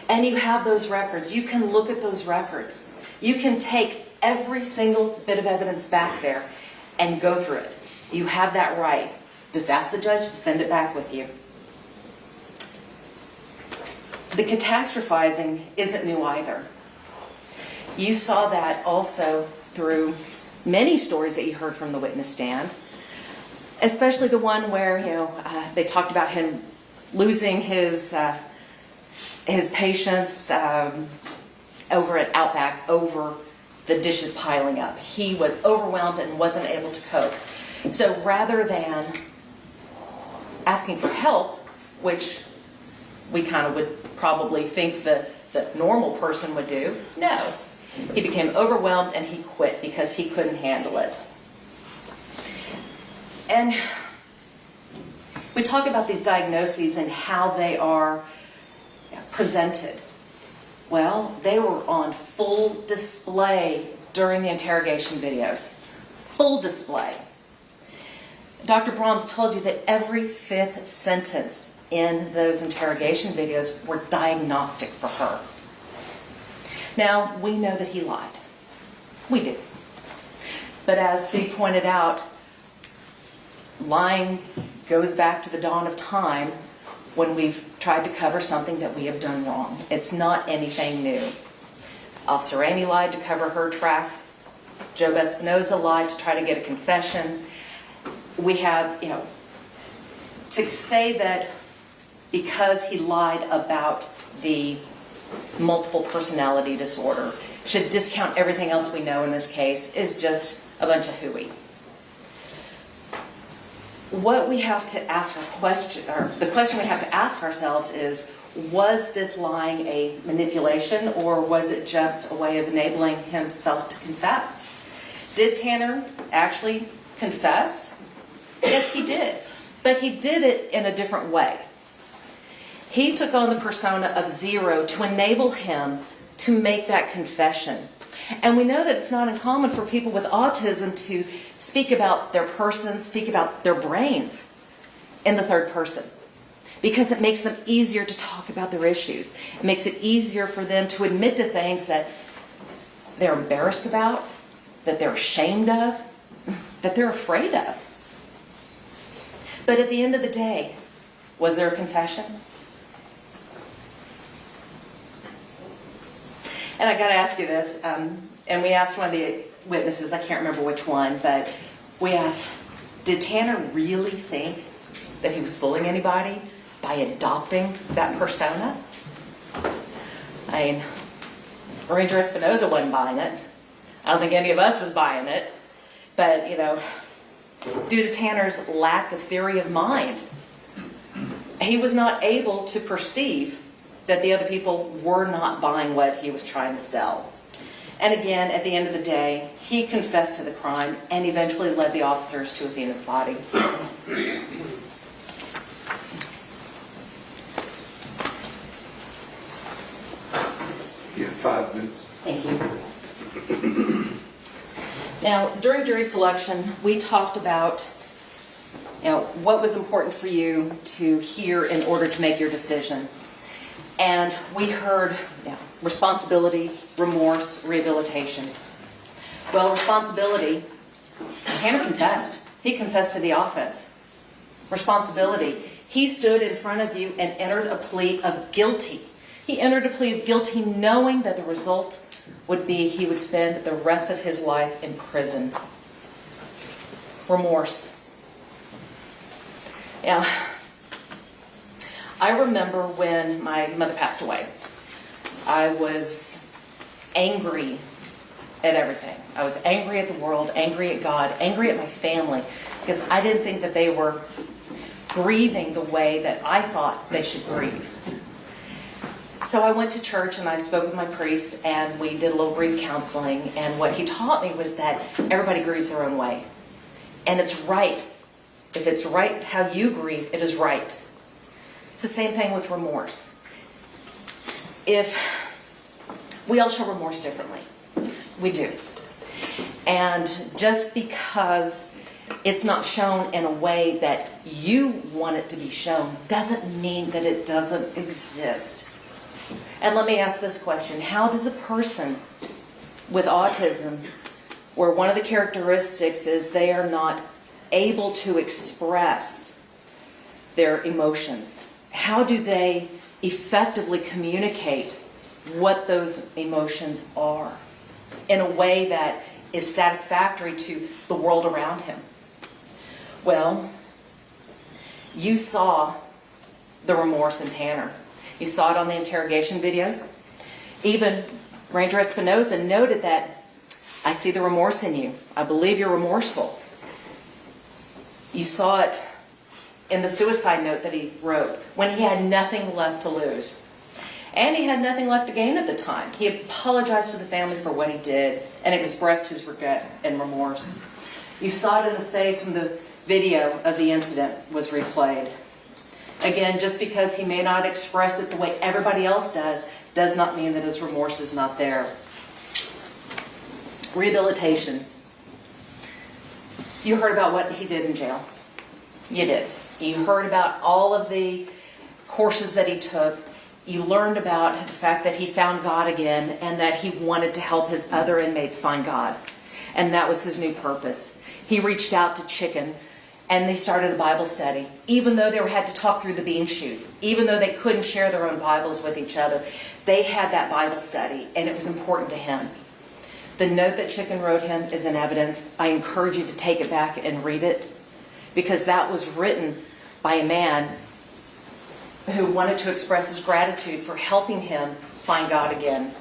And you have those records. You can look at those records. You can take every single bit of evidence back there and go through it. You have that right. Just ask the judge to send it back with you. The catastrophizing isn't new either. You saw that also through many stories that you heard from the witness stand, especially the one where they talked about him losing his patience over at Outback over the dishes piling up. He was overwhelmed and wasn't able to cope. So rather than asking for help, which we kind of would probably think the normal person would do, no. He became overwhelmed and he quit because he couldn't handle it. And we talk about these diagnoses and how they are presented. Well, they were on full display during the interrogation videos. Full display. Dr. Brahms told you that every 5th sentence in those interrogation videos were diagnostic for her. Now, we know that he lied. We do. But as Steve pointed out, lying goes back to the dawn of time when we've tried to cover something that we have done wrong. It's not anything new. Officer Amy lied to cover her tracks. Joe Espinoza lied to try to get a confession. We have, to say that because he lied about the multiple personality disorder should discount everything else we know in this case is just a bunch of hooey. What we have to ask the question we have to ask ourselves is, was this lying a manipulation, or was it just a way of enabling himself to confess? Did Tanner actually confess? Yes, he did. But he did it in a different way. He took on the persona of Zero to enable him to make that confession. And we know that it's not uncommon for people with autism to speak about their person, speak about their brains in the third person, because it makes them easier to talk about their issues. It makes it easier for them to admit to things that they're embarrassed about, that they're ashamed of, that they're afraid of. But at the end of the day, was there a confession? And I got to ask you this, and we asked one of the witnesses, I can't remember which one, but we asked, did Tanner really think that he was fooling anybody by adopting that persona? I mean, Ranger Espinoza wasn't buying it. I don't think any of us was buying it. But, due to Tanner's lack of theory of mind, he was not able to perceive that the other people were not buying what he was trying to sell. And again, at the end of the day, he confessed to the crime and eventually led the officers to Athena's body.
You have 5 minutes.
Thank you. Now, during jury selection, we talked about what was important for you to hear in order to make your decision. And we heard responsibility, remorse, rehabilitation. Well, responsibility, Tanner confessed. He confessed to the offense. Responsibility, he stood in front of you and entered a plea of guilty. He entered a plea of guilty knowing that the result would be he would spend the rest of his life in prison. Remorse. Now, I remember when my mother passed away, I was angry at everything. I was angry at the world, angry at God, angry at my family, because I didn't think that they were grieving the way that I thought they should grieve. So I went to church and I spoke with my priest and we did a little grief counseling, and what he taught me was that everybody grieves their own way. And it's right. If it's right how you grieve, it is right. It's the same thing with remorse. If we all show remorse differently. We do. And just because it's not shown in a way that you want it to be shown doesn't mean that it doesn't exist. And let me ask this question. How does a person with autism, where one of the characteristics is they are not able to express their emotions, how do they effectively communicate what those emotions are in a way that is satisfactory to the world around him? Well, you saw the remorse in Tanner. You saw it on the interrogation videos. Even Ranger Espinosa noted that, I see the remorse in you. I believe you're remorseful. You saw it in the suicide note that he wrote when he had nothing left to lose. And he had nothing left to gain at the time. He apologized to the family for what he did and expressed his regret and remorse. You saw it in his face when the video of the incident was replayed. Again, just because he may not express it the way everybody else does not mean that his remorse is not there. Rehabilitation. You heard about what he did in jail. You did. You heard about all of the courses that he took. You learned about the fact that he found God again and that he wanted to help his other inmates find God. And that was his new purpose. He reached out to Chicken and they started a Bible study. Even though they had to talk through the bean chute, even though they couldn't share their own Bibles with each other, they had that Bible study and it was important to him. The note that Chicken wrote him is in evidence. I encourage you to take it back and read it, because that was written by a man who wanted to express his gratitude for helping him find God again.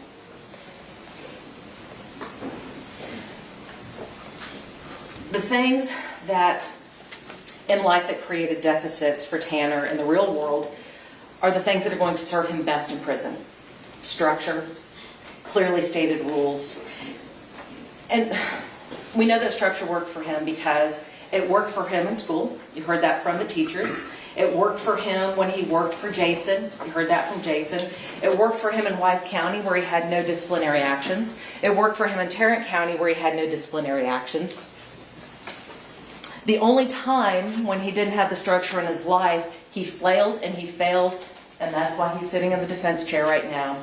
The things that in life that created deficits for Tanner in the real world are the things that are going to serve him best in prison. Structure, clearly stated rules. And we know that structure worked for him because it worked for him in school. You heard that from the teachers. It worked for him when he worked for Jason. You heard that from Jason. It worked for him in Wise County where he had no disciplinary actions. It worked for him in Tarrant County where he had no disciplinary actions. The only time when he didn't have the structure in his life, he flailed and he failed, and that's why he's sitting in the defense chair right now.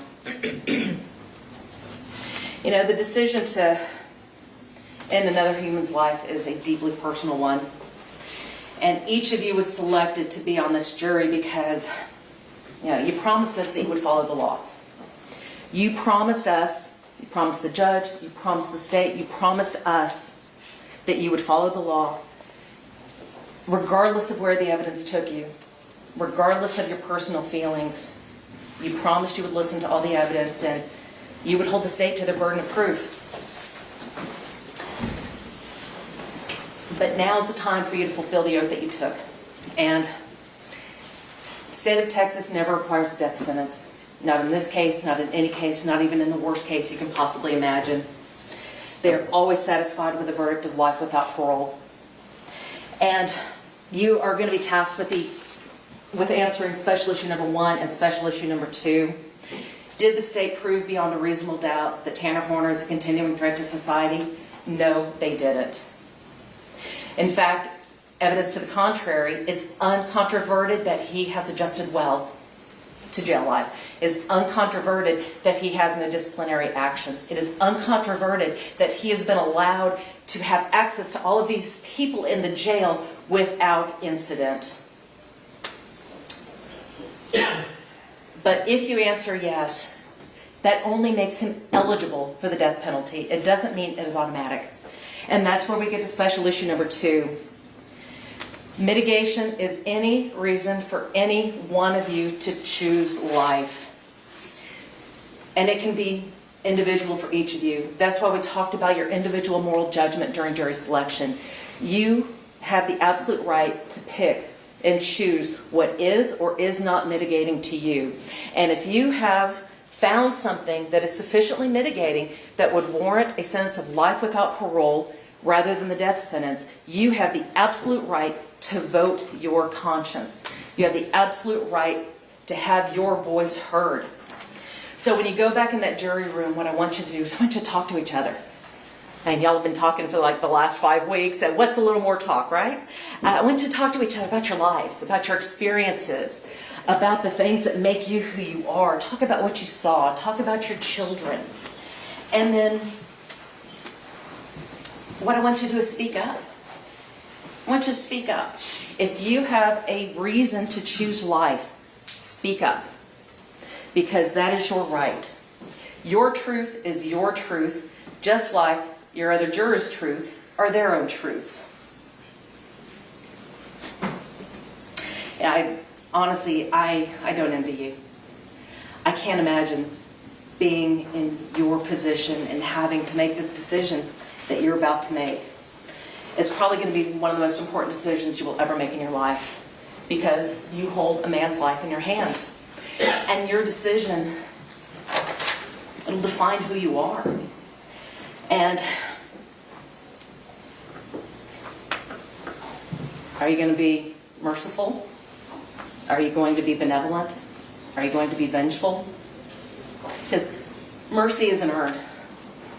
You know, the decision to end another human's life is a deeply personal one. And each of you was selected to be on this jury because, you know, you promised us that you would follow the law. You promised us, you promised the judge, you promised the state, you promised us that you would follow the law regardless of where the evidence took you, regardless of your personal feelings. You promised you would listen to all the evidence and you would hold the state to their burden of proof. But now is the time for you to fulfill the oath that you took. And the state of Texas never requires a death sentence. Not in this case, not in any case, not even in the worst case you can possibly imagine. They're always satisfied with a verdict of life without parole. And you are going to be tasked with answering special issue number 1 and special issue number 2. Did the state prove beyond a reasonable doubt that Tanner Horner is a continuing threat to society? No, they didn't. In fact, evidence to the contrary, it's uncontroverted that he has adjusted well. to jail life. It is uncontroverted that he has no disciplinary actions. It is uncontroverted that he has been allowed to have access to all of these people in the jail without incident. But if you answer yes, that only makes him eligible for the death penalty. It doesn't mean it is automatic. And that's where we get to special issue number 2. Mitigation is any reason for any one of you to choose life. And it can be individual for each of you. That's why we talked about your individual moral judgment during jury selection. You have the absolute right to pick and choose what is or is not mitigating to you. And if you have found something that is sufficiently mitigating that would warrant a sentence of life without parole rather than the death sentence, you have the absolute right to vote your conscience. You have the absolute right to have your voice heard. So when you go back in that jury room, what I want you to do is I want you to talk to each other. And y'all have been talking for like the last 5 weeks. And what's a little more talk, right? I want you to talk to each other about your lives, about your experiences, about the things that make you who you are. Talk about what you saw. Talk about your children. And then what I want you to do is speak up. I want you to speak up. If you have a reason to choose life, speak up. Because that is your right. Your truth is your truth, just like your other jurors' truths are their own truths. And honestly, I don't envy you. I can't imagine being in your position and having to make this decision that you're about to make. It's probably going to be one of the most important decisions you will ever make in your life, because you hold a man's life in your hands. And your decision, it'll define who you are. And are you going to be merciful? Are you going to be benevolent? Are you going to be vengeful? Because mercy isn't earned.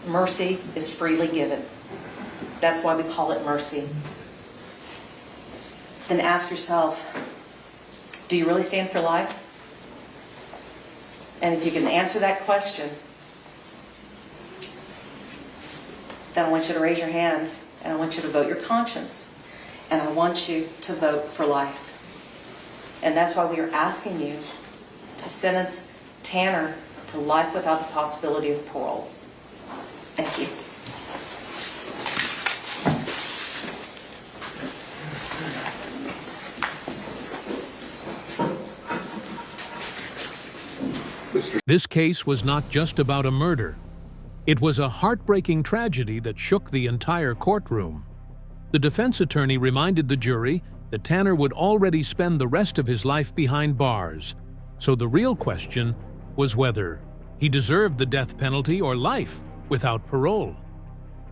Mercy is freely given. That's why we call it mercy. Then ask yourself, do you really stand for life? And if you can answer that question, then I want you to raise your hand, and I want you to vote your conscience, and I want you to vote for life. And that's why we are asking you to sentence Tanner to life without the possibility of parole. Thank you.
This case was not just about a murder. It was a heartbreaking tragedy that shook the entire courtroom. The defense attorney reminded the jury that Tanner would already spend the rest of his life behind bars, so the real question was whether he deserved the death penalty or life without parole.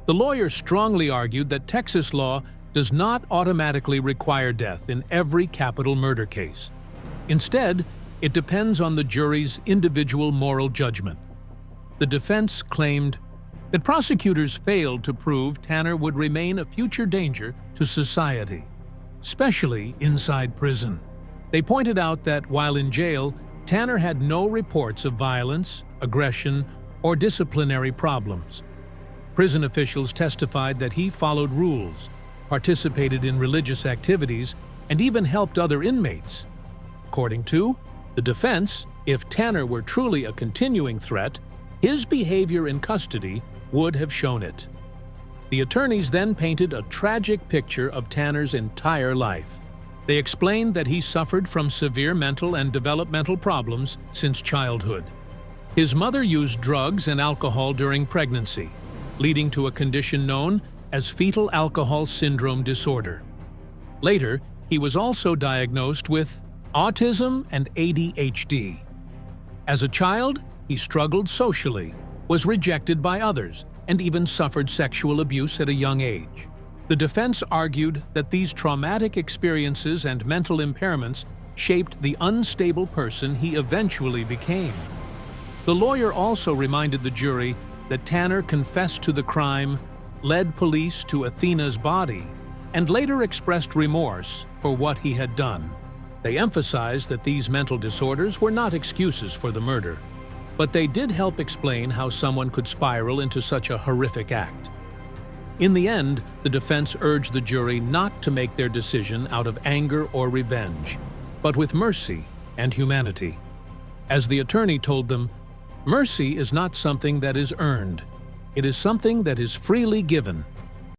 The lawyer strongly argued that Texas law does not automatically require death in every capital murder case. Instead, it depends on the jury's individual moral judgment. The defense claimed that prosecutors failed to prove Tanner would remain a future danger to society, especially inside prison. They pointed out that while in jail, Tanner had no reports of violence, aggression, or disciplinary problems. Prison officials testified that he followed rules, participated in religious activities, and even helped other inmates. According to the defense, if Tanner were truly a continuing threat, his behavior in custody would have shown it. The attorneys then painted a tragic picture of Tanner's entire life. They explained that he suffered from severe mental and developmental problems since childhood. His mother used drugs and alcohol during pregnancy, leading to a condition known as fetal alcohol syndrome disorder. Later, he was also diagnosed with autism and ADHD. As a child, he struggled socially, was rejected by others, and even suffered sexual abuse at a young age. The defense argued that these traumatic experiences and mental impairments shaped the unstable person he eventually became. The lawyer also reminded the jury that Tanner confessed to the crime, led police to Athena's body, and later expressed remorse for what he had done. They emphasized that these mental disorders were not excuses for the murder, but they did help explain how someone could spiral into such a horrific act. In the end, the defense urged the jury not to make their decision out of anger or revenge, but with mercy and humanity. As the attorney told them, mercy is not something that is earned. It is something that is freely given.